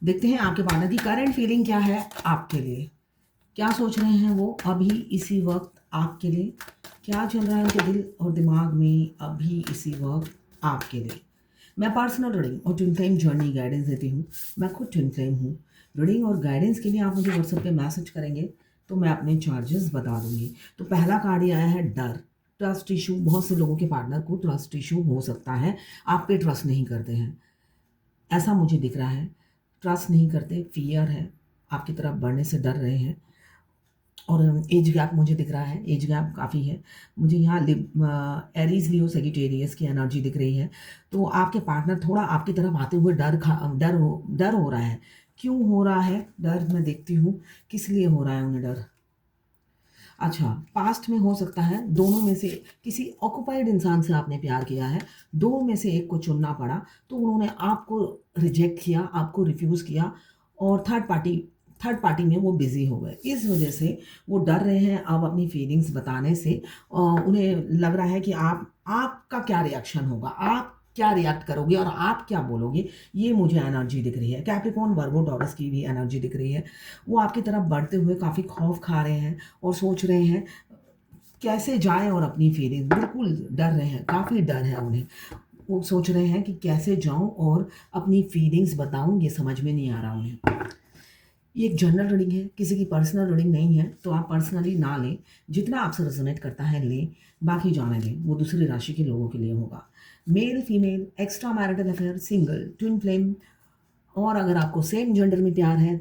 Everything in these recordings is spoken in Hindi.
देखते हैं आपके पार्टनर की करंट फीलिंग क्या है आपके लिए, क्या सोच रहे हैं वो अभी इसी वक्त आपके लिए, क्या चल रहा है उनके दिल और दिमाग में अभी इसी वक्त आपके लिए। मैं पर्सनल रीडिंग और ट्विन फ्लेम जर्नी गाइडेंस देती हूँ। मैं खुद ट्विन फ्लेम हूँ। रीडिंग और गाइडेंस के लिए आप मुझे व्हाट्सएप पे मैसेज करेंगे तो मैं अपने चार्जेस बता दूंगी। तो पहला कार्ड ये आया है डर, ट्रस्ट इशू। बहुत से लोगों के पार्टनर को ट्रस्ट इशू हो सकता है, आप पे ट्रस्ट नहीं करते हैं, ऐसा मुझे दिख रहा है। ट्रस्ट नहीं करते, फियर है, आपकी तरफ बढ़ने से डर रहे हैं। और एज गैप मुझे दिख रहा है, एज गैप काफ़ी है मुझे यहाँ। एरीज लियो सेजिटेरियस की एनर्जी दिख रही है। तो आपके पार्टनर थोड़ा आपकी तरफ आते हुए डर हो रहा है। क्यों हो रहा है डर, मैं देखती हूँ किस लिए हो रहा है उन्हें डर। अच्छा, पास्ट में हो सकता है दोनों में से किसी ऑक्युपाइड इंसान से आपने प्यार किया है, दो में से एक को चुनना पड़ा, तो उन्होंने आपको रिजेक्ट किया, आपको रिफ्यूज़ किया, और थर्ड पार्टी में वो बिज़ी हो गए। इस वजह से वो डर रहे हैं अब अपनी फीलिंग्स बताने से। उन्हें लग रहा है कि आपका क्या रिएक्शन होगा, आप क्या रिएक्ट करोगे और आप क्या बोलोगे। ये मुझे एनर्जी दिख रही है। कैप्रिकॉर्न, वर्गो, टॉरस की भी एनर्जी दिख रही है। वो आपकी तरफ बढ़ते हुए काफ़ी खौफ खा रहे हैं और सोच रहे हैं कैसे जाएं, और अपनी फीलिंग बिल्कुल डर रहे हैं, काफ़ी डर है उन्हें। वो सोच रहे हैं कि कैसे जाऊं और अपनी फीलिंग्स बताऊं, ये समझ में नहीं आ रहा उन्हें। ये एक जनरल रीडिंग है, किसी की पर्सनल रीडिंग नहीं है, तो आप पर्सनली ना लें। जितना आपसे रेजोनेट करता है लें, बाकी जाने दें, वो दूसरी राशि के लोगों के लिए होगा। Male, female, extra marital affair, single, twin flame, और अगर आपको सेम जेंडर में प्यार है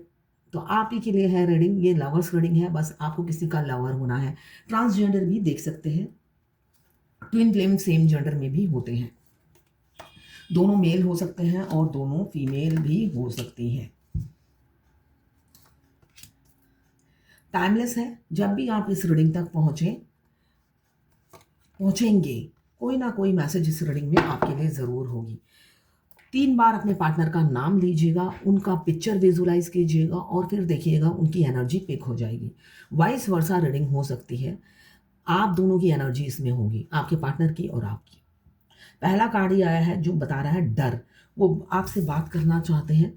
तो आप ही के लिए है रीडिंग। ये लवर्स रीडिंग है, बस आपको किसी का लवर होना है। ट्रांसजेंडर भी देख सकते हैं, ट्विन फ्लेम सेम जेंडर में भी होते हैं, दोनों मेल हो सकते हैं और दोनों फीमेल भी हो सकती हैं। टाइमलेस है, जब भी आप इस रीडिंग तक पहुंचेंगे कोई ना कोई मैसेज इस रीडिंग में आपके लिए ज़रूर होगी। 3 बार अपने पार्टनर का नाम लीजिएगा, उनका पिक्चर विजुलाइज कीजिएगा और फिर देखिएगा उनकी एनर्जी पिक हो जाएगी। वाइस वर्सा रीडिंग हो सकती है, आप दोनों की एनर्जी इसमें होगी, आपके पार्टनर की और आपकी। पहला कार्ड ही आया है जो बता रहा है डर, वो आपसे बात करना चाहते हैं।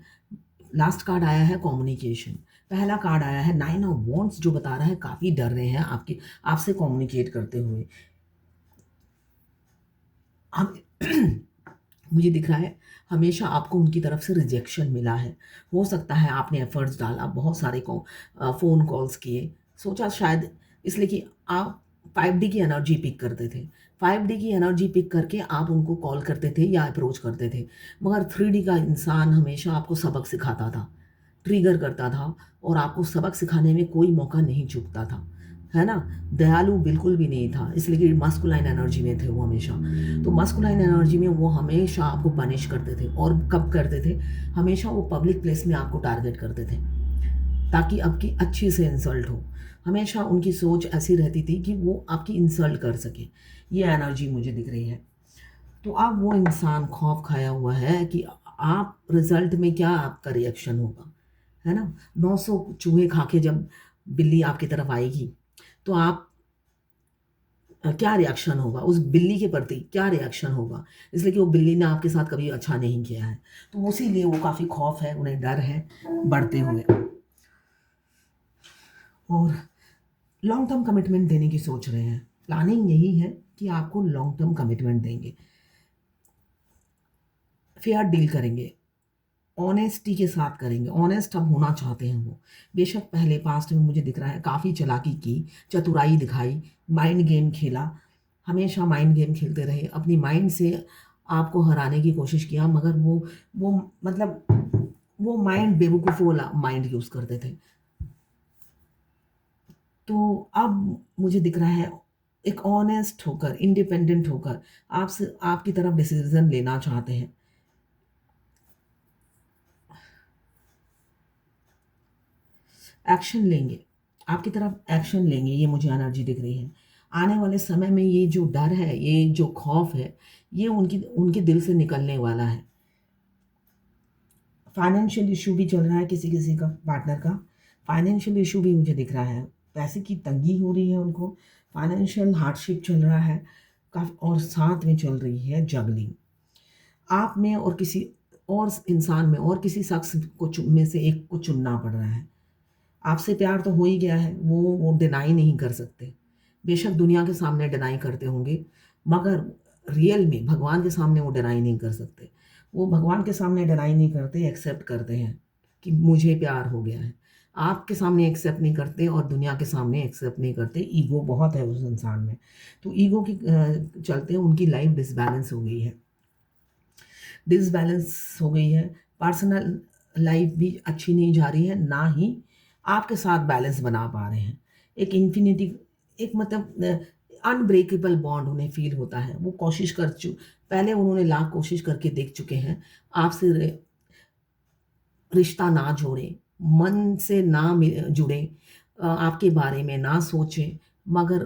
लास्ट कार्ड आया है कम्युनिकेशन। पहला कार्ड आया है 9 ऑफ वॉन्ड्स जो बता रहा है काफ़ी डर रहे हैं आपसे कम्युनिकेट करते हुए। हम मुझे दिख रहा है हमेशा आपको उनकी तरफ से रिजेक्शन मिला है। हो सकता है आपने एफर्ट्स डाला, बहुत सारे फ़ोन कॉल्स किए, सोचा शायद इसलिए कि आप 5D की एनर्जी पिक करते थे। 5D की एनर्जी पिक करके आप उनको कॉल करते थे या अप्रोच करते थे। मगर 3D का इंसान हमेशा आपको सबक सिखाता था, ट्रिगर करता था, और आपको सबक सिखाने में कोई मौका नहीं चूकता था, है ना। दयालु बिल्कुल भी नहीं था, इसलिए कि मस्कुलाइन एनर्जी में थे वो हमेशा। तो मस्कुलाइन एनर्जी में वो हमेशा आपको पनिश करते थे, और कब करते थे, हमेशा वो पब्लिक प्लेस में आपको टारगेट करते थे ताकि आपकी अच्छी से इंसल्ट हो। हमेशा उनकी सोच ऐसी रहती थी कि वो आपकी इंसल्ट कर सके। ये एनर्जी मुझे दिख रही है। तो अब वो इंसान खौफ खाया हुआ है कि आप रिजल्ट में क्या आपका रिएक्शन होगा, है ना। 900 चूहे खा के जब बिल्ली आपकी तरफ आएगी तो आप क्या रिएक्शन होगा, उस बिल्ली के प्रति क्या रिएक्शन होगा, इसलिए कि वो बिल्ली ने आपके साथ कभी अच्छा नहीं किया है। तो उसी लिए वो काफ़ी खौफ है, उन्हें डर है बढ़ते हुए, और लॉन्ग टर्म कमिटमेंट देने की सोच रहे हैं। प्लानिंग यही है कि आपको लॉन्ग टर्म कमिटमेंट देंगे, फेयर डील करेंगे, ऑनेस्टी के साथ करेंगे। ऑनेस्ट अब होना चाहते हैं वो। बेशक पहले पास्ट में मुझे दिख रहा है काफ़ी चालाकी की, चतुराई दिखाई, माइंड गेम खेला, हमेशा माइंड गेम खेलते रहे, अपनी माइंड से आपको हराने की कोशिश किया, मगर वो मतलब वो माइंड बेवकूफ़ वाला माइंड यूज़ करते थे। तो अब मुझे दिख रहा है एक ऑनेस्ट होकर, इंडिपेंडेंट होकर आपसे आपकी तरफ डिसीजन लेना चाहते हैं। एक्शन लेंगे, आपकी तरफ एक्शन लेंगे, ये मुझे एनर्जी दिख रही है। आने वाले समय में ये जो डर है, ये जो खौफ है, ये उनके दिल से निकलने वाला है। फाइनेंशियल इशू भी चल रहा है किसी किसी का, पार्टनर का फाइनेंशियल इशू भी मुझे दिख रहा है। पैसे की तंगी हो रही है उनको, फाइनेंशियल हार्डशिप चल रहा है काफ़ी, और साथ में चल रही है जगलिंग। आप में और किसी और इंसान में और किसी शख्स को में से एक को चुनना पड़ रहा है। आपसे प्यार तो हो ही गया है, वो डिनाई नहीं कर सकते। बेशक दुनिया के सामने डिनाई करते होंगे, मगर रियल में भगवान के सामने वो डिनाई नहीं कर सकते। वो भगवान के सामने डिनाई नहीं करते, एक्सेप्ट करते हैं कि मुझे प्यार हो गया है। आपके सामने एक्सेप्ट नहीं करते और दुनिया के सामने एक्सेप्ट नहीं करते। ईगो बहुत है उस इंसान में। तो ईगो के चलते उनकी लाइफ डिसबैलेंस हो गई है, पर्सनल लाइफ भी अच्छी नहीं जा रही है, ना ही आपके साथ बैलेंस बना पा रहे हैं। एक इन्फिनिटी, एक मतलब अनब्रेकेबल बॉन्ड उन्हें फील होता है। वो कोशिश पहले उन्होंने लाख कोशिश करके देख चुके हैं आपसे रिश्ता ना जोड़े, मन से ना जुड़े, आपके बारे में ना सोचें, मगर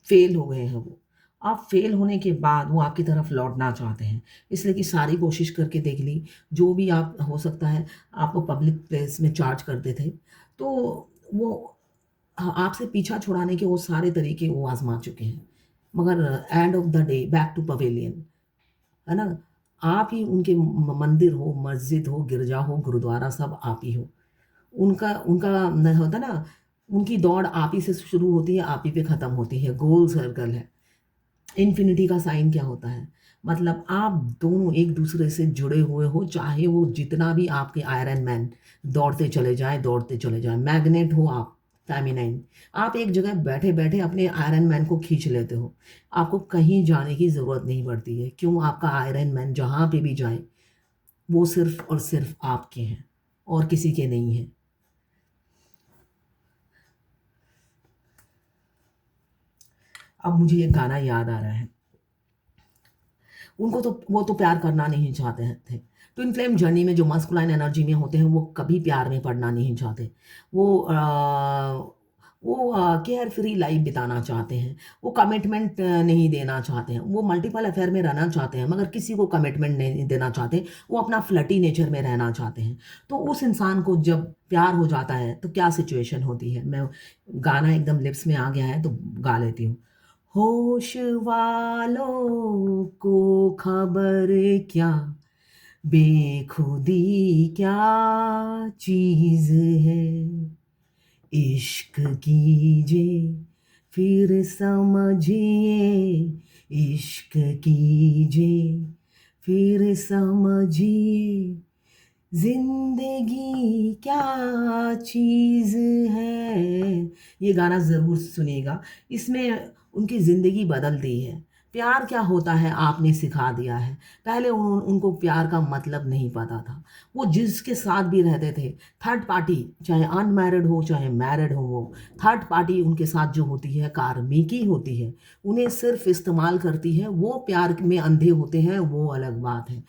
फेल हो गए हैं वो। अब फेल होने के बाद वो आपकी तरफ लौटना चाहते हैं, इसलिए कि सारी कोशिश करके देख ली, जो भी आप हो सकता है आपको पब्लिक प्लेस में चार्ज करते थे, तो वो आपसे पीछा छुड़ाने के वो सारे तरीके वो आजमा चुके हैं। मगर end of the day back to pavilion, है ना? आप ही उनके मंदिर हो, मस्जिद हो, गिरजा हो, गुरुद्वारा, सब आप ही हो। उनका उनका न होता ना, उनकी दौड़ आप ही से शुरू होती है, आप ही पे ख़त्म होती है। गोल सर्कल है। इन्फिनिटी का साइन क्या होता है? मतलब आप दोनों एक दूसरे से जुड़े हुए हो, चाहे वो जितना भी आपके आयरन मैन दौड़ते चले जाएं, मैग्नेट हो आप, फेमिनाइन, आप एक जगह बैठे बैठे अपने आयरन मैन को खींच लेते हो। आपको कहीं जाने की ज़रूरत नहीं पड़ती है। क्यों? आपका आयरन मैन जहाँ पे भी जाए वो सिर्फ और सिर्फ आपके हैं और किसी के नहीं है। अब मुझे एक गाना याद आ रहा है। उनको तो वो तो प्यार करना नहीं चाहते हैं थे। ट्विन फ्लेम जर्नी में जो मस्कुलाइन एनर्जी में होते हैं वो कभी प्यार में पड़ना नहीं चाहते। वो केयर फ्री लाइफ बिताना चाहते हैं। वो कमिटमेंट नहीं देना चाहते हैं। वो मल्टीपल अफेयर में रहना चाहते हैं, मगर किसी को कमिटमेंट नहीं देना चाहते। वो अपना फ्लटी नेचर में रहना चाहते हैं। तो उस इंसान को जब प्यार हो जाता है तो क्या सिचुएशन होती है? मैं गाना एकदम लिप्स में आ गया है तो गा लेती हूँ। होश वालों को खबर क्या, बेखुदी क्या चीज है। इश्क कीजिए फिर समझिए, इश्क कीजिए फिर समझिए, जिंदगी क्या चीज़ है। ये गाना ज़रूर सुनिएगा। इसमें उनकी ज़िंदगी बदल दी है। प्यार क्या होता है आपने सिखा दिया है। पहले उनको प्यार का मतलब नहीं पता था। वो जिसके साथ भी रहते थे, थर्ड पार्टी, चाहे अनमैरिड हो चाहे मैरिड हो, वो थर्ड पार्टी उनके साथ जो होती है कार्मिकी होती है, उन्हें सिर्फ इस्तेमाल करती है। वो प्यार में अंधे होते हैं, वो अलग बात है।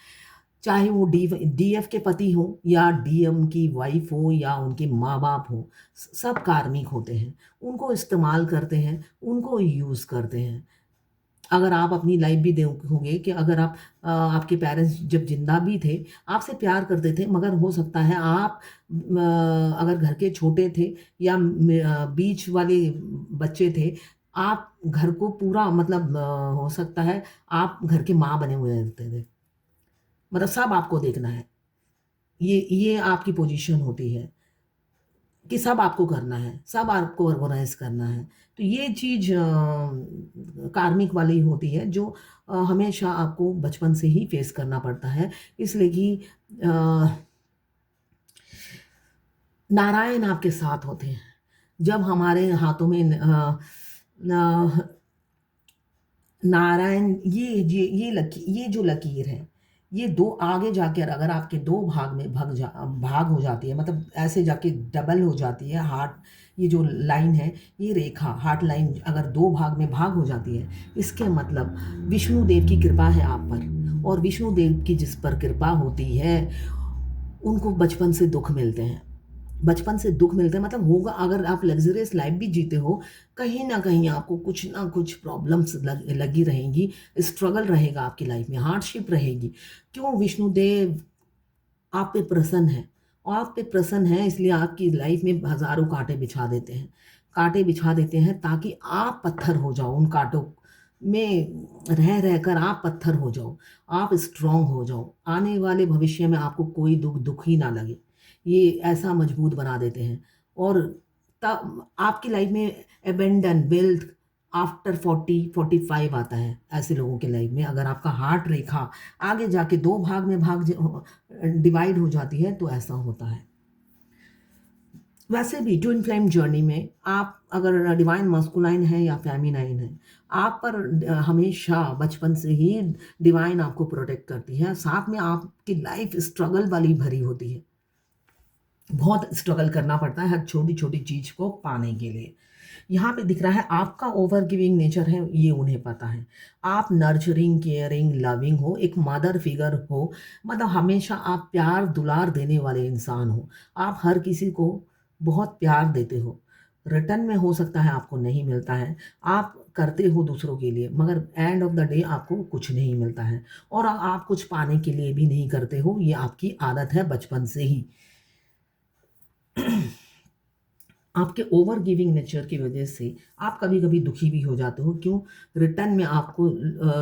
चाहे वो डीएफ के पति हो या डीएम की वाइफ हो या उनके माँ बाप हो, सब कार्मिक होते हैं। उनको इस्तेमाल करते हैं, उनको यूज़ करते हैं। अगर आप अपनी लाइफ भी देखोगे कि अगर आपके पेरेंट्स जब जिंदा भी थे, आपसे प्यार करते थे, मगर हो सकता है आप अगर घर के छोटे थे या बीच वाले बच्चे थे, आप घर को पूरा मतलब हो सकता है आप घर के माँ बने हुए रहते थे। मतलब सब आपको देखना है। ये आपकी पोजीशन होती है कि सब आपको करना है, सब आपको ऑर्गेनाइज़ करना है। तो ये चीज़ कार्मिक वाली होती है जो हमेशा आपको बचपन से ही फेस करना पड़ता है। इसलिए कि अ, नारायण आपके साथ होते हैं। जब हमारे हाथों में न नारायण, ये जो लकीर है, ये 2 आगे जाकर अगर आपके 2 भाग में भाग हो जाती है, मतलब ऐसे जाके डबल हो जाती है हार्ट, ये जो लाइन है, ये रेखा हार्ट लाइन अगर 2 भाग में भाग हो जाती है, इसके मतलब विष्णु देव की कृपा है आप पर। और विष्णु देव की जिस पर कृपा होती है, उनको बचपन से दुःख मिलते हैं। बचपन से दुःख मिलते हैं मतलब होगा, अगर आप लग्ज़रियस लाइफ़ भी जीते हो, कहीं न कहीं आपको कुछ ना कुछ प्रॉब्लम्स लगी रहेंगी, स्ट्रगल रहेगा आपकी लाइफ़ में, हार्डशिप रहेगी। क्यों? विष्णुदेव आप पे प्रसन्न है, और आप पे प्रसन्न है इसलिए आपकी लाइफ़ में हज़ारों काँटे बिछा देते हैं। काँटे बिछा देते हैं ताकि आप पत्थर हो जाओ उन काँटों में रह रहकर आप पत्थर हो जाओ, आप स्ट्रांग हो जाओ। आने वाले भविष्य में आपको कोई दुःख ही ना लगे। ये ऐसा मजबूत बना देते हैं। और तब आपकी लाइफ में अबंडन वेल्थ आफ्टर 40-45 आता है ऐसे लोगों के लाइफ में। अगर आपका हार्ट रेखा आगे जाके 2 भाग में डिवाइड हो जाती है तो ऐसा होता है। वैसे भी ट्विन फ्लेम जर्नी में आप अगर डिवाइन मस्कुलाइन है या फेमिनाइन है, आप पर हमेशा बचपन से ही डिवाइन आपको प्रोटेक्ट करती है। साथ में आपकी लाइफ स्ट्रगल वाली भरी होती है। बहुत स्ट्रगल करना पड़ता है हर छोटी-छोटी चीज़ को पाने के लिए। यहाँ पे दिख रहा है आपका ओवर गिविंग नेचर है, ये उन्हें पता है। आप नर्चरिंग, केयरिंग, लविंग हो, एक मदर फिगर हो, मतलब हमेशा आप प्यार दुलार देने वाले इंसान हो। आप हर किसी को बहुत प्यार देते हो। रिटर्न में हो सकता है आपको नहीं मिलता है। आप करते हो दूसरों के लिए, मगर एंड ऑफ द डे आपको कुछ नहीं मिलता है। और आप कुछ पाने के लिए भी नहीं करते हो, ये आपकी आदत है बचपन से ही। आपके ओवर गिविंग नेचर की वजह से आप कभी-कभी दुखी भी हो जाते हो। क्यों? रिटर्न में आपको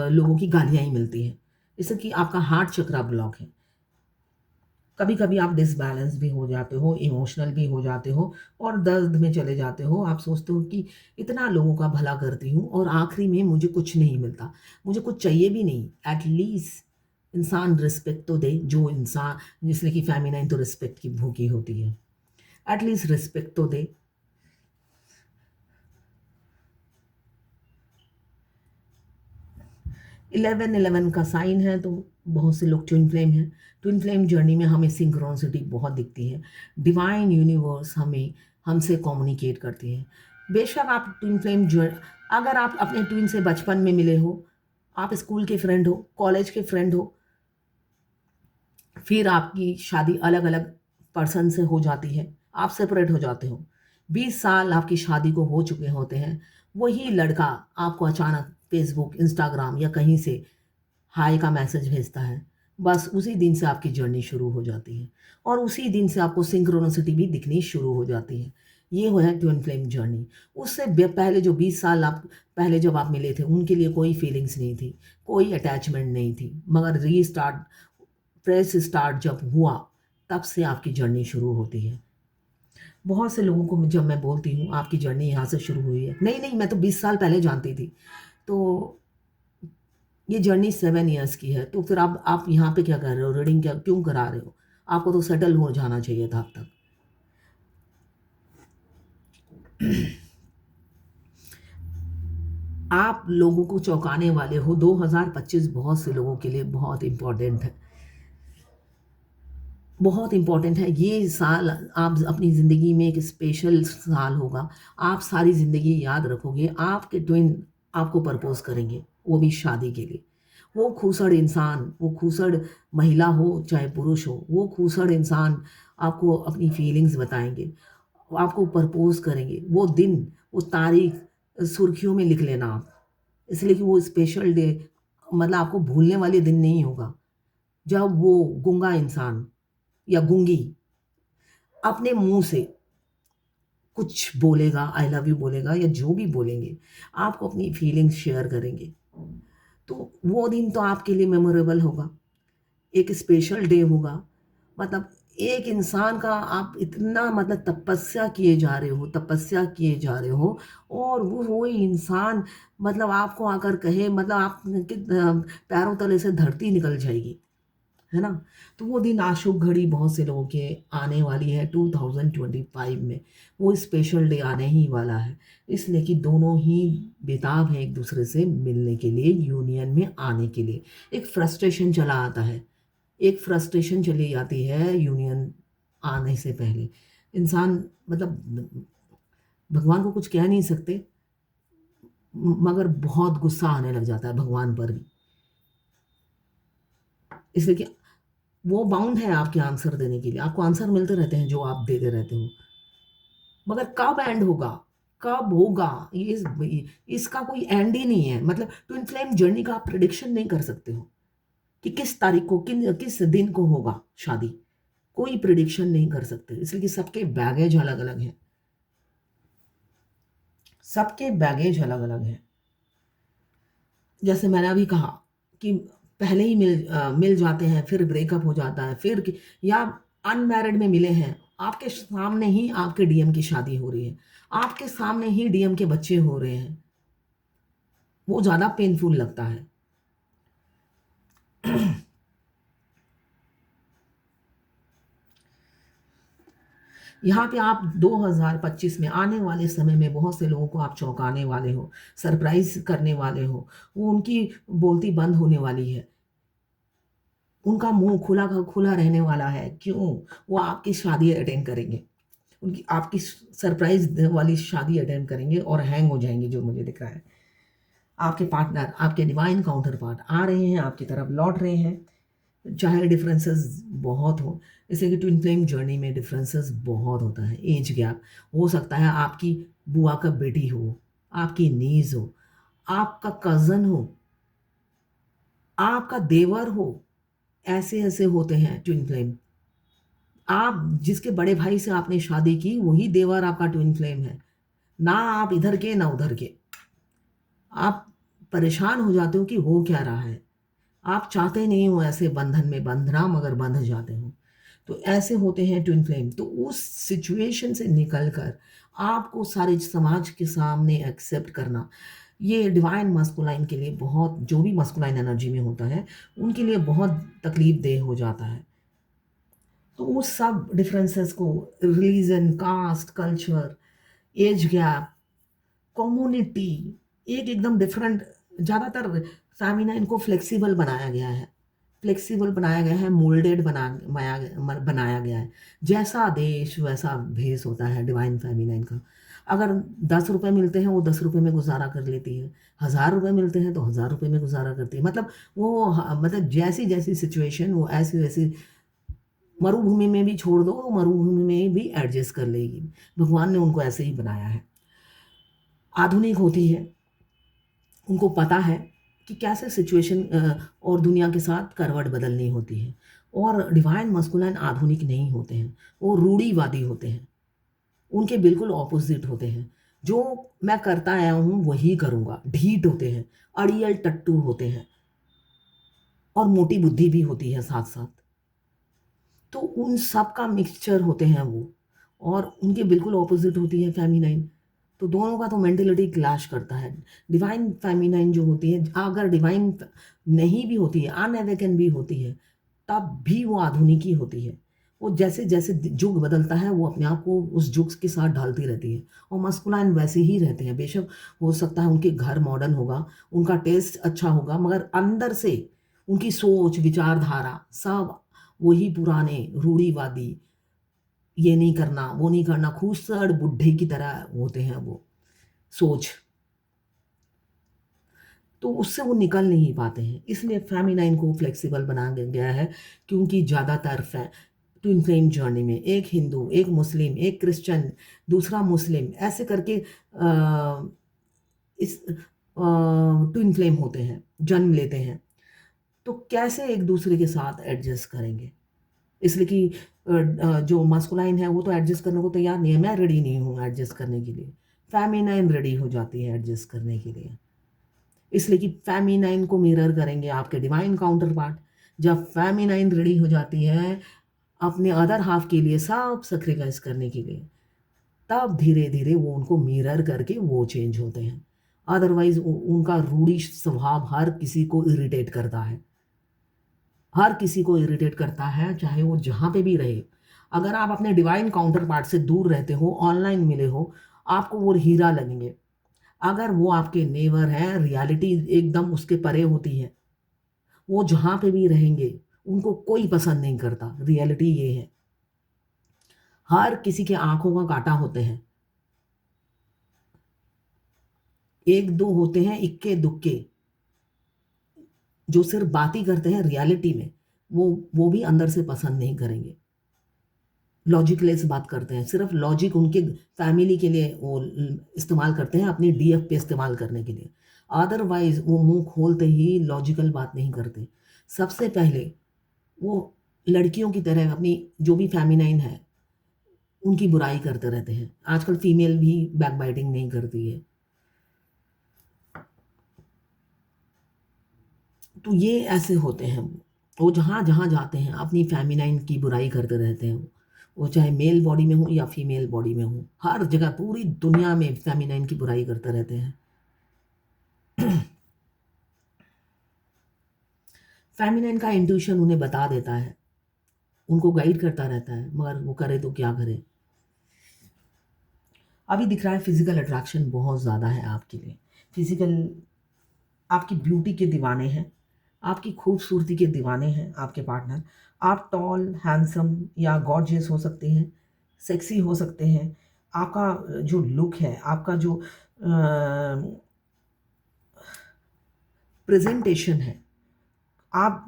लोगों की गालियाँ ही मिलती हैं। इससे कि आपका हार्ट चक्रा ब्लॉक है। कभी-कभी आप डिसबैलेंस भी हो जाते हो, इमोशनल भी हो जाते हो और दर्द में चले जाते हो। आप सोचते हो कि इतना लोगों का भला करती हूँ और आखिरी में मुझे कुछ नहीं मिलता। मुझे कुछ चाहिए भी नहीं। एट लीस्ट इंसान रिस्पेक्ट तो दे, जो इंसान जिसने कि फेमिनाइन तो रिस्पेक्ट की भूखी होती है। एट लीस्ट रिस्पेक्ट तो दे। 11-11 का साइन है तो बहुत से लोग ट्विन फ्लेम हैं। ट्विन फ्लेम जर्नी में हमें सिंक्रोनिसिटी बहुत दिखती है। डिवाइन यूनिवर्स हमें हमसे कम्युनिकेट करती है। बेशक आप ट्विन फ्लेम जर अगर आप अपने ट्विन से बचपन में मिले हो, आप स्कूल के फ्रेंड हो, कॉलेज के फ्रेंड हो, फिर आपकी शादी अलग-अलग पर्सन से हो जाती है, आप सेपरेट हो जाते हो। 20 साल आपकी शादी को हो चुके होते हैं, वही लड़का आपको अचानक फ़ेसबुक, इंस्टाग्राम या कहीं से हाय का मैसेज भेजता है। बस उसी दिन से आपकी जर्नी शुरू हो जाती है और उसी दिन से आपको सिंक्रोनिसिटी भी दिखनी शुरू हो जाती है। ये वो है ट्विन फ्लेम जर्नी। उससे पहले जो 20 साल आप पहले जब आप मिले थे, उनके लिए कोई फीलिंग्स नहीं थी, कोई अटैचमेंट नहीं थी। मगर फ्रेश स्टार्ट जब हुआ, तब से आपकी जर्नी शुरू होती है। बहुत से लोगों को जब मैं बोलती हूँ, आपकी जर्नी यहाँ से शुरू हुई है। नहीं, नहीं, मैं तो 20 साल पहले जानती थी। तो ये जर्नी 7 इयर्स की है, तो फिर आप यहाँ पे क्या कर रहे हो? रीडिंग क्या क्यों करा रहे हो? आपको तो सेटल हो जाना चाहिए था अब तक। आप लोगों को चौंकाने वाले हो। 2025 बहुत से लोगों के लिए बहुत इम्पोर्टेंट है। बहुत इम्पोर्टेंट है। ये साल आप अपनी ज़िंदगी में एक स्पेशल साल होगा। आप सारी ज़िंदगी याद रखोगे। आपके ट्विन आपको प्रपोज़ करेंगे, वो भी शादी के लिए। वो खूसड़ इंसान, वो खूसड़ महिला हो चाहे पुरुष हो, वो खूसड़ इंसान आपको अपनी फीलिंग्स बताएँगे, आपको प्रपोज़ करेंगे। वो दिन, वो तारीख़ सुर्खियों में लिख लेना आप। इसलिए कि वो स्पेशल डे मतलब आपको भूलने वाले दिन नहीं होगा, जब वो गूँगा इंसान या गूंगी अपने मुंह से कुछ बोलेगा, आई लव यू बोलेगा या जो भी बोलेंगे, आपको अपनी फीलिंग्स शेयर करेंगे। तो वो दिन तो आपके लिए मेमोरेबल होगा, एक स्पेशल डे होगा। मतलब एक इंसान का आप इतना मतलब तपस्या किए जा रहे हो और वो इंसान मतलब आपको आकर कहे मतलब आप के पैरों तले से धरती निकल जाएगी। है ना? तो वो दिन आशुभ घड़ी बहुत से लोगों के आने वाली है 2025 में। वो स्पेशल डे आने ही वाला है। इसलिए कि दोनों ही बेताब हैं एक-दूसरे से मिलने के लिए, यूनियन में आने के लिए। एक फ्रस्ट्रेशन चला आता है। एक फ्रस्ट्रेशन चली आती है यूनियन आने से पहले। इंसान मतलब भगवान को कुछ कह नहीं सकते, मगर बहुत गुस्सा आने लग जाता है भगवान पर भी। इसलिए कि वो बाउंड है आपके आंसर देने के लिए। आपको आंसर मिलते रहते हैं जो आप देते रहते हो। मगर कब एंड होगा? कब होगा? इसका कोई एंड ही नहीं है। मतलब ट्विन फ्लेम जर्नी का आप प्रेडिक्शन नहीं कर सकते हो कि किस तारीख को किस दिन को होगा शादी। कोई प्रेडिक्शन नहीं कर सकते इसलिए कि सबके बैगेज अलग-अलग हैं। सबके बैगेज अलग-अलग हैं। जैसे मैंने अभी कहा कि पहले ही मिल जाते हैं, फिर ब्रेकअप हो जाता है, या अनमैरिड में मिले हैं, आपके सामने ही आपके डीएम की शादी हो रही है, आपके सामने ही डीएम के बच्चे हो रहे हैं, वो ज़्यादा पेनफुल लगता है। यहाँ पे आप 2025 में आने वाले समय में बहुत से लोगों को आप चौंकाने वाले हो, सरप्राइज करने वाले हो, वो उनकी बोलती बंद होने वाली है, उनका मुंह खुला का खुला रहने वाला है। क्यों? वो आपकी शादी अटेंड करेंगे, उनकी आपकी सरप्राइज वाली शादी अटेंड करेंगे और हैंग हो जाएंगे, जो मुझे दिख रहा है। आपके पार्टनर, आपके डिवाइन काउंटर पार्ट आ रहे हैं, आपकी तरफ लौट रहे हैं, चाहे डिफरेंसेस बहुत हो। जैसे कि ट्विन फ्लेम जर्नी में डिफरेंसेस बहुत होता है, एज गैप हो सकता है, आपकी बुआ का बेटी हो, आपकी नीज हो, आपका कज़न हो, आपका देवर हो, ऐसे ऐसे होते हैं ट्विन फ्लेम। आप जिसके बड़े भाई से आपने शादी की, वही देवर आपका ट्विन फ्लेम है, ना आप इधर के ना उधर के। आप परेशान हो जाते हो कि हो क्या रहा है, आप चाहते नहीं हो ऐसे बंधन में बंधना, मगर बंध जाते हो। तो ऐसे होते हैं ट्विन फ्लेम। तो उस सिचुएशन से निकलकर आपको सारे समाज के सामने एक्सेप्ट करना, ये डिवाइन मस्कुलाइन के लिए बहुत, जो भी मस्कुलाइन एनर्जी में होता है, उनके लिए बहुत तकलीफ देह हो जाता है। तो उस सब डिफरेंसेस को, religion, caste, culture, age gap, community, एक एकदम डिफरेंट, ज़्यादातर फेमिनाइन को फ्लेक्सिबल बनाया गया है, फ्लेक्सिबल बनाया गया है, मोल्डेड बनाया गया है। जैसा देश वैसा भेष होता है डिवाइन फेमिनाइन का। अगर 10 रुपये मिलते हैं, वो 10 रुपये में गुजारा कर लेती है, 1000 रुपये मिलते हैं तो 1000 रुपये में गुजारा करती है। मतलब वो मतलब जैसी जैसी सिचुएशन, वो ऐसी वैसी, मरुभूमि में भी छोड़ दो, मरुभूमि में भी एडजस्ट कर लेगी। भगवान ने उनको ऐसे ही बनाया है। आधुनिक होती है, उनको पता है कि कैसे सिचुएशन और दुनिया के साथ करवट बदलनी होती है। और डिवाइन मस्कुलाइन आधुनिक नहीं होते हैं, वो रूढ़िवादी होते हैं, उनके बिल्कुल ऑपोजिट होते हैं। जो मैं करता आया हूँ वही करूँगा, ढीठ होते हैं, अड़ियल टट्टू होते हैं, और मोटी बुद्धि भी होती है साथ साथ। तो उन सब का मिक्सचर होते हैं वो, और उनके बिल्कुल ऑपोजिट होती है फेमिनाइन। तो दोनों का तो मेंटेलिटी क्लैश करता है। डिवाइन फेमिनाइन जो होती है, अगर डिवाइन नहीं भी होती है, अनअवेकन भी होती है, तब भी वो आधुनिक ही होती है। वो जैसे जैसे युग बदलता है, वो अपने आप को उस युग के साथ ढालती रहती है। और मस्कुलाइन वैसे ही रहते हैं, बेशक हो सकता है उनके घर मॉडर्न होगा, उनका टेस्ट अच्छा होगा, मगर अंदर से उनकी सोच, विचारधारा सब वही पुराने रूढ़िवादी, ये नहीं करना, वो नहीं करना, खूसड़ बुढ़े की तरह होते हैं वो सोच। तो उससे वो निकल नहीं पाते हैं, इसलिए फेमिनाइन को फ्लेक्सिबल बनाया गया है। क्योंकि ज़्यादातर ट्विन फ्लेम जर्नी में एक हिंदू, एक मुस्लिम, एक क्रिश्चियन, दूसरा मुस्लिम, ऐसे करके इस ट्विन फ्लेम होते हैं, जन्म लेते हैं। तो कैसे एक दूसरे के साथ एडजस्ट करेंगे? इसलिए कि जो मास्कुलाइन है वो तो एडजस्ट करने को तैयार नहीं है, मैं रेडी नहीं हूँ एडजस्ट करने के लिए। फेमिनाइन रेडी हो जाती है एडजस्ट करने के लिए, इसलिए कि फेमिनाइन को मिरर करेंगे आपके डिवाइन काउंटर पार्ट। जब फेमिनाइन रेडी हो जाती है अपने अदर हाफ के लिए सब सेक्रीफाइस करने के लिए, तब धीरे धीरे वो उनको मिरर करके वो चेंज होते हैं। अदरवाइज उनका रूढ़ी स्वभाव हर किसी को इरिटेट करता है, हर किसी को इरिटेट करता है, चाहे वो जहाँ पे भी रहे। अगर आप अपने डिवाइन काउंटर पार्ट से दूर रहते हो, ऑनलाइन मिले हो, आपको वो हीरा लगेंगे। अगर वो आपके नेबर हैं, रियलिटी एकदम उसके परे होती है, वो जहाँ पे भी रहेंगे उनको कोई पसंद नहीं करता। रियलिटी ये है, हर किसी के आंखों का कांटा होते हैं। एक दो होते हैं इक्के दुक्के, जो सिर्फ बात ही करते हैं, रियलिटी में वो भी अंदर से पसंद नहीं करेंगे। लॉजिकलेस बात करते हैं, सिर्फ लॉजिक उनके फैमिली के लिए वो इस्तेमाल करते हैं, अपनी डीएफ पे इस्तेमाल करने के लिए। अदरवाइज वो मुंह खोलते ही लॉजिकल बात नहीं करते। सबसे पहले वो लड़कियों की तरह अपनी जो भी फेमिनाइन है उनकी बुराई करते रहते हैं। आजकल फीमेल भी बैक बाइटिंग नहीं करती है। तो ये ऐसे होते हैं वो जहाँ जहाँ जाते हैं अपनी फेमिनाइन की बुराई करते रहते हैं वो चाहे मेल बॉडी में हो या फीमेल बॉडी में हो, हर जगह पूरी दुनिया में फेमिनाइन की बुराई करते रहते हैं। फेमिनाइन का इंट्यूशन उन्हें बता देता है, उनको गाइड करता रहता है, मगर वो करे तो क्या करे। अभी दिख रहा है फिजिकल अट्रैक्शन बहुत ज़्यादा है आपके लिए। फिजिकल आपकी ब्यूटी के दीवाने हैं, आपकी खूबसूरती के दीवाने हैं आपके पार्टनर। आप टॉल, हैंडसम या गॉर्जियस हो सकते हैं, सेक्सी हो सकते हैं। आपका जो लुक है, आपका जो प्रेजेंटेशन है, आप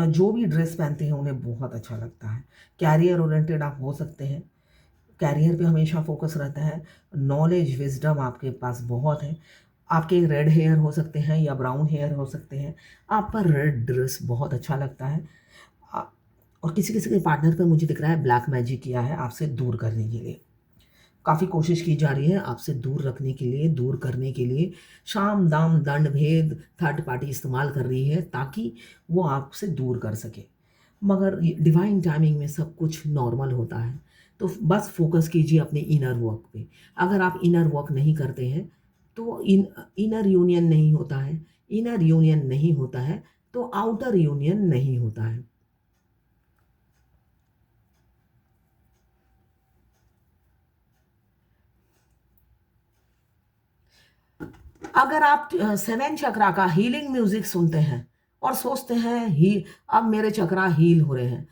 जो भी ड्रेस पहनते हैं उन्हें बहुत अच्छा लगता है। कैरियर ओरिएंटेड आप हो सकते हैं, कैरियर पे हमेशा फोकस रहता है। नॉलेज, विजडम आपके पास बहुत है। आपके रेड हेयर हो सकते हैं या ब्राउन हेयर हो सकते हैं। आप पर रेड ड्रेस बहुत अच्छा लगता है। आ- और किसी किसी के पार्टनर पर मुझे दिख रहा है ब्लैक मैजिक किया है आपसे दूर करने के लिए। काफ़ी कोशिश की जा रही है आपसे दूर रखने के लिए, दूर करने के लिए। शाम दाम दंड भेद थर्ड पार्टी इस्तेमाल कर रही है ताकि वो आपसे दूर कर सके। मगर डिवाइन टाइमिंग में सब कुछ नॉर्मल होता है। तो बस फोकस कीजिए अपने इनर वर्क पे। अगर आप इनर वर्क नहीं करते हैं तो इनर यूनियन नहीं होता है। इनर यूनियन नहीं होता है तो आउटर यूनियन नहीं होता है। अगर आप सेवन चक्रा का हीलिंग म्यूजिक सुनते हैं और सोचते हैं ही अब मेरे चक्रा हील हो रहे हैं,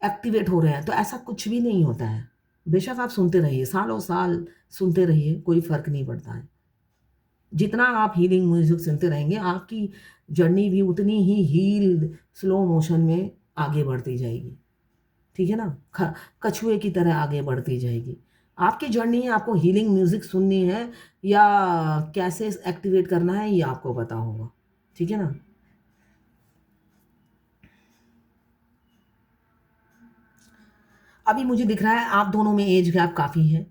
एक्टिवेट हो रहे हैं, तो ऐसा कुछ भी नहीं होता है। बेशक आप सुनते रहिए, सालों साल सुनते रहिए, कोई फर्क नहीं पड़ता है। जितना आप हीलिंग म्यूजिक सुनते रहेंगे आपकी जर्नी भी उतनी ही हील स्लो मोशन में आगे बढ़ती जाएगी। ठीक है ना, कछुए की तरह आगे बढ़ती जाएगी। आपकी जर्नी है, आपको हीलिंग म्यूजिक सुननी है या कैसे एक्टिवेट करना है ये आपको पता होगा। ठीक है ना। अभी मुझे दिख रहा है आप दोनों में एज गैप काफ़ी है।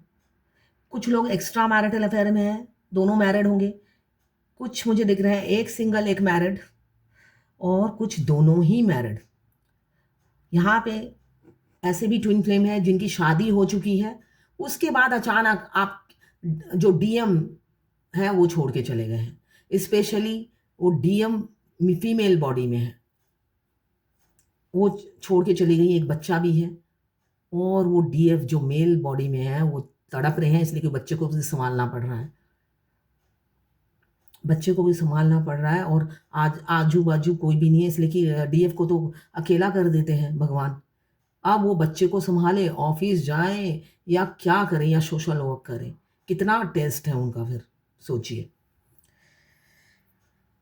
कुछ लोग एक्स्ट्रा मैरिटल अफेयर में हैं, दोनों मैरिड होंगे। कुछ मुझे दिख रहे हैं एक सिंगल एक मैरिड, और कुछ दोनों ही मैरिड। यहाँ पे ऐसे भी ट्विन फ्लेम है जिनकी शादी हो चुकी है, उसके बाद अचानक आप जो डीएम है वो छोड़ के चले गए हैं। स्पेशली वो डीएम फीमेल बॉडी में है, वो छोड़ के चली गई। एक बच्चा भी है, और वो डीएफ जो मेल बॉडी में है वो तड़प रहे हैं, इसलिए कि बच्चे को भी संभालना पड़ रहा है। बच्चे को भी संभालना पड़ रहा है और आज आजू बाजू कोई भी नहीं है, इसलिए कि डीएफ को तो अकेला कर देते हैं भगवान। अब वो बच्चे को संभाले, ऑफिस जाएं या क्या करें, या सोशल वर्क करें। कितना टेस्ट है उनका फिर, सोचिए।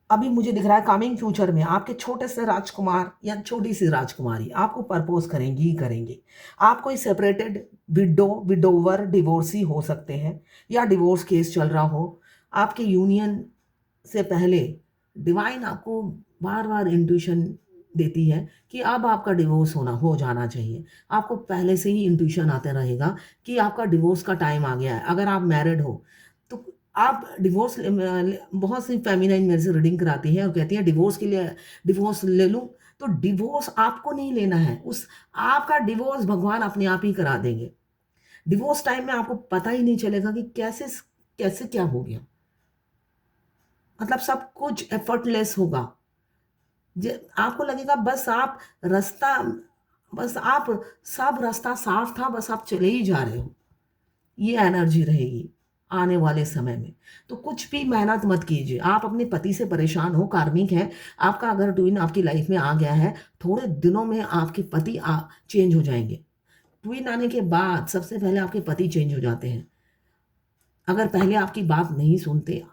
अभी मुझे दिख रहा है कमिंग फ्यूचर में आपके छोटे से राजकुमार या छोटी सी राजकुमारी आपको प्रपोज करेंगी ही करेंगी। आप कोई सेपरेटेड विडोवर डिवोर्सी हो सकते हैं, या डिवोर्स केस चल रहा हो। आपके यूनियन से पहले डिवाइन आपको बार बार इंट्यूशन देती है कि अब आपका डिवोर्स होना हो जाना चाहिए। आपको पहले से ही इंट्यूशन आता रहेगा कि आपका डिवोर्स का टाइम आ गया है। अगर आप मैरिड हो तो आप डिवोर्स, बहुत सी फेमिनाइन मेरे से रीडिंग कराती है और कहती है डिवोर्स के लिए डिवोर्स ले लूँ। तो डिवोर्स आपको नहीं लेना है, उस आपका डिवोर्स भगवान अपने आप ही करा देंगे। डिवोर्स टाइम में आपको पता ही नहीं चलेगा कि कैसे कैसे क्या हो गया। मतलब सब कुछ एफर्टलेस होगा। आपको लगेगा बस आप रास्ता, बस आप सब रास्ता साफ था, बस आप चले ही जा रहे हो। ये एनर्जी रहेगी आने वाले समय में। तो कुछ भी मेहनत मत कीजिए। आप अपने पति से परेशान हो, कार्मिक है आपका, अगर ट्विन आपकी लाइफ में आ गया है, थोड़े दिनों में आपके पति चेंज हो जाएंगे। ट्विन आने के बाद सबसे पहले आपके पति चेंज हो जाते हैं। अगर पहले आपकी बात नहीं सुनते,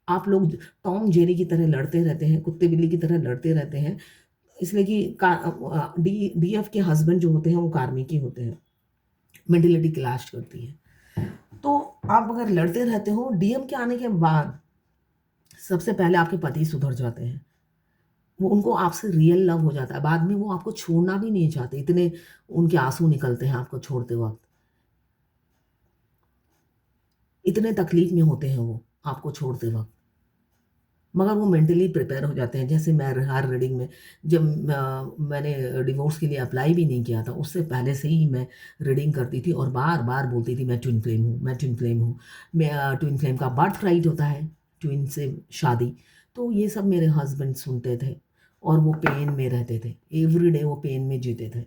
आप लोग टॉम जेरी की तरह लड़ते रहते हैं, कुत्ते बिल्ली की तरह लड़ते रहते हैं, इसलिए कि डीएफ के हस्बैंड जो होते हैं वो कार्मिक ही होते हैं, मेंटलिटी क्लैश करती है। तो आप अगर लड़ते रहते हो, डीएम के आने के बाद सबसे पहले आपके पति सुधर जाते हैं। वो उनको आपसे रियल लव हो जाता है, बाद में वो आपको छोड़ना भी नहीं चाहते, इतने उनके आंसू निकलते हैं आपको छोड़ते वक्त। इतने तकलीफ में होते हैं वो आपको छोड़ते वक्त। मगर वो मेंटली प्रिपेयर हो जाते हैं। जैसे मैं हर रीडिंग में, जब मैंने डिवोर्स के लिए अप्लाई भी नहीं किया था, उससे पहले से ही मैं रीडिंग करती थी और बार बार बोलती थी मैं ट्विन फ्लेम हूँ, मैं ट्विन फ्लेम हूँ। मैं ट्विन फ्लेम का बर्थ राइट होता है, ट्विन से शादी। तो ये सब मेरे हस्बैंड सुनते थे और वो पेन में रहते थे, एवरी डे वो पेन में जीते थे।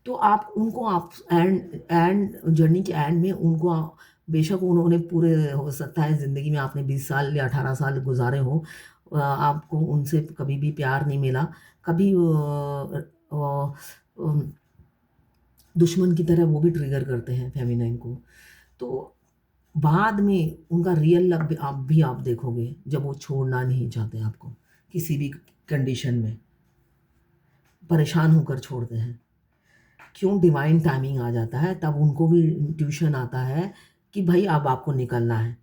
तो आप उनको, आप एंड एंड जर्नी के एंड में उनको बेशक उन्होंने पूरे, हो सकता है ज़िंदगी में आपने 20 साल या 18 साल गुजारे हों, आपको उनसे कभी भी प्यार नहीं मिला, कभी दुश्मन की तरह वो भी ट्रिगर करते हैं फेमिनाइन को। तो बाद में उनका रियल लव भी आप देखोगे, जब वो छोड़ना नहीं चाहते आपको किसी भी कंडीशन में, परेशान होकर छोड़ते हैं। क्यों? डिवाइन टाइमिंग आ जाता है, तब उनको भी इंट्यूशन आता है कि भाई अब आपको निकलना है।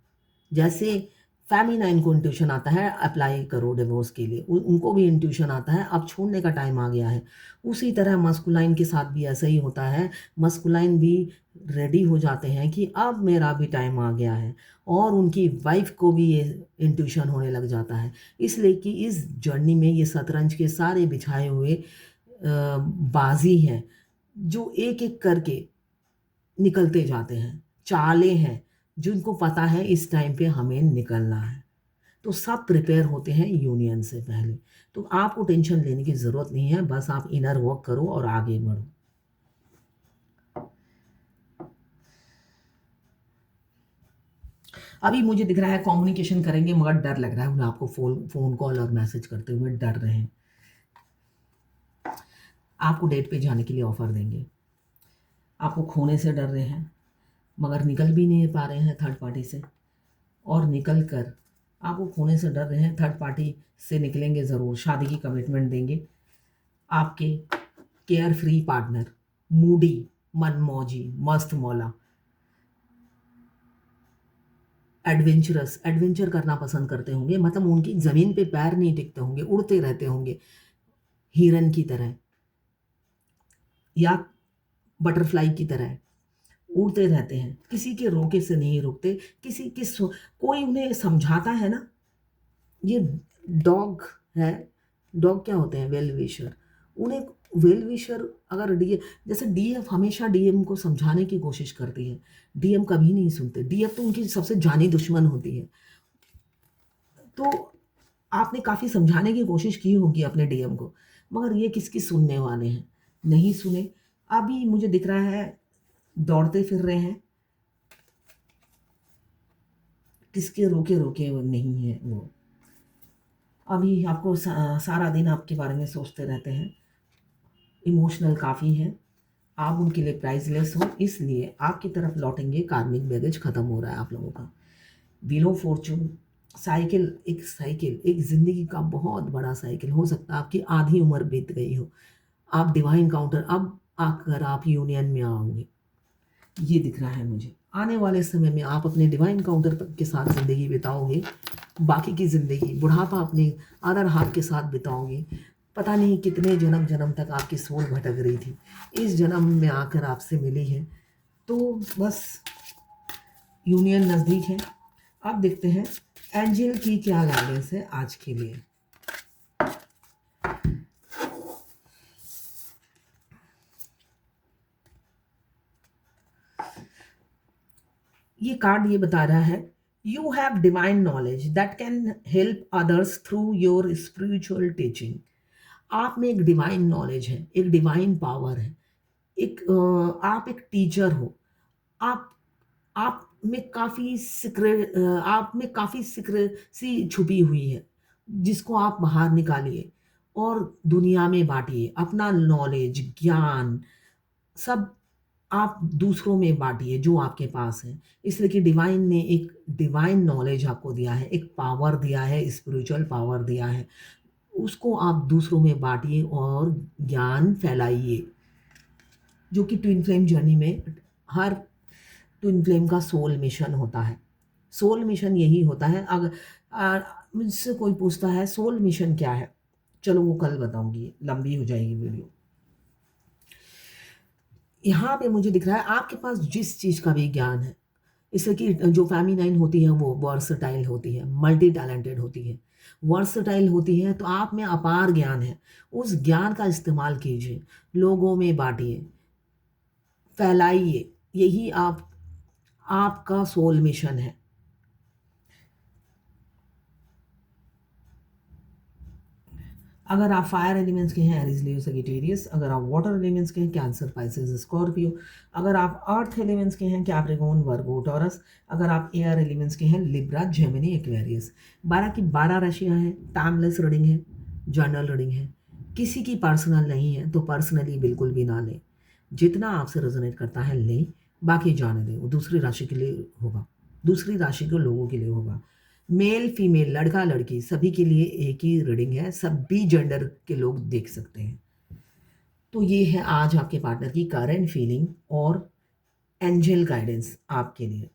जैसे फेमिनाइन को इंट्यूशन आता है अप्लाई करो डिवोर्स के लिए, उनको भी इंट्यूशन आता है अब छोड़ने का टाइम आ गया है। उसी तरह मस्कुलाइन के साथ भी ऐसा ही होता है, मस्कुलाइन भी रेडी हो जाते हैं कि अब मेरा भी टाइम आ गया है, और उनकी वाइफ को भी ये इंट्यूशन होने लग जाता है। इसलिए कि इस जर्नी में ये शतरंज के सारे बिछाए हुए बाजी हैं, जो एक एक करके निकलते जाते हैं, चालें हैं जिनको पता है इस टाइम पे हमें निकलना है। तो सब प्रिपेयर होते हैं यूनियन से पहले। तो आपको टेंशन लेने की ज़रूरत नहीं है, बस आप इनर वर्क करो और आगे बढ़ो। अभी मुझे दिख रहा है कम्युनिकेशन करेंगे, मगर डर लग रहा है उन्हें, आपको फ़ोन कॉल और मैसेज करते हुए डर रहे हैं। आपको डेट पे जाने के लिए ऑफ़र देंगे, आपको खोने से डर रहे हैं मगर निकल भी नहीं पा रहे हैं थर्ड पार्टी से, और निकल कर आपको खोने से डर रहे हैं, थर्ड पार्टी से निकलेंगे ज़रूर, शादी की कमिटमेंट देंगे। आपके केयर फ्री पार्टनर, मूडी, मनमौजी, मस्त मौला, एडवेंचर करना पसंद करते होंगे, मतलब उनकी ज़मीन पे पैर नहीं टिकते होंगे, उड़ते रहते होंगे हिरन की तरह या बटरफ्लाई की तरह उड़ते रहते हैं, किसी के रोके से नहीं रुकते, किसी के कोई उन्हें समझाता है ना, ये डॉग है, डॉग क्या होते हैं? Well wisher. उन्हें वेल विशर, अगर जैसे डीएफ हमेशा डीएम को समझाने की कोशिश करती है, डीएम कभी नहीं सुनते, डीएफ तो उनकी सबसे जानी दुश्मन होती है। तो आपने काफ़ी समझाने की कोशिश की होगी अपने डीएम को, मगर ये किसकी सुनने वाले हैं? नहीं सुने। अभी मुझे दिख रहा है दौड़ते फिर रहे हैं, किसके रोके रोके वो नहीं है वो। अभी आपको सारा दिन आपके बारे में सोचते रहते हैं, इमोशनल काफ़ी हैं, आप उनके लिए प्राइसलेस हो, इसलिए आपकी तरफ लौटेंगे। कार्मिक बैगेज ख़त्म हो रहा है आप लोगों का। व्हील ऑफ फॉर्चून, साइकिल, एक ज़िंदगी का बहुत बड़ा साइकिल, हो सकता है आपकी आधी उम्र बीत गई हो, आप डिवाइन काउंटर अब आकर आप यूनियन में आओगे, ये दिख रहा है मुझे। आने वाले समय में आप अपने डिवाइन काउंटर के साथ ज़िंदगी बिताओगे, बाकी की ज़िंदगी बुढ़ापा अपने अदर हाफ के साथ बिताओगे। पता नहीं कितने जन्म जन्म तक आपकी सोल भटक रही थी, इस जन्म में आकर आपसे मिली है, तो बस यूनियन नज़दीक है। अब देखते हैं एंजल की क्या गाइडेंस है आज के लिए। ये कार्ड ये बता रहा है, you have divine knowledge that can help others through your spiritual teaching. आप में एक डिवाइन नॉलेज है, एक डिवाइन पावर है, एक आप एक टीचर हो। आप आप में काफ़ी सीक्रेसी छुपी हुई है, जिसको आप बाहर निकालिए और दुनिया में बांटिए। अपना नॉलेज, ज्ञान सब आप दूसरों में बांटिए जो आपके पास है। इसलिए कि डिवाइन ने एक डिवाइन नॉलेज आपको दिया है, एक पावर दिया है, स्पिरिचुअल पावर दिया है, उसको आप दूसरों में बांटिए और ज्ञान फैलाइए। जो कि ट्विन फ्लेम जर्नी में हर ट्विन फ्लेम का सोल मिशन होता है। सोल मिशन यही होता है। अगर मुझसे कोई पूछता है सोल मिशन क्या है, चलो वो कल बताऊंगी, लंबी हो जाएगी वीडियो। यहाँ पे मुझे दिख रहा है आपके पास जिस चीज़ का भी ज्ञान है, इससे कि जो फेमिनाइन होती है वो वर्सटाइल होती है, मल्टी टैलेंटेड होती है, वर्सटाइल होती है, तो आप में अपार ज्ञान है। उस ज्ञान का इस्तेमाल कीजिए, लोगों में बांटिए, फैलाइए। यही आपका सोल मिशन है। अगर आप फायर एलिमेंट्स के हैं, एरीज लियो सजिटेरियस। अगर आप वाटर एलिमेंट्स के हैं, कैंसर पाइसेस स्कॉर्पियो। अगर आप अर्थ एलिमेंट्स के हैं, कैप्रिकॉर्न वर्गो टॉरस। अगर आप एयर एलिमेंट्स के हैं, लिब्रा जेमिनी एक्वेरियस। 12 की 12 राशियां हैं, टाइमलेस रीडिंग है, जर्नल रीडिंग है, किसी की पर्सनल नहीं है, तो पर्सनली बिल्कुल भी ना लें। जितना आपसे रेजोनेट करता है लें, बाकी जाने दें। वो दूसरी राशि के लिए होगा, दूसरी राशि के लोगों के लिए होगा। मेल फीमेल, लड़का लड़की, सभी के लिए एक ही रीडिंग है, सभी जेंडर के लोग देख सकते हैं। तो ये है आज आपके पार्टनर की करंट फीलिंग और एंजल गाइडेंस आपके लिए।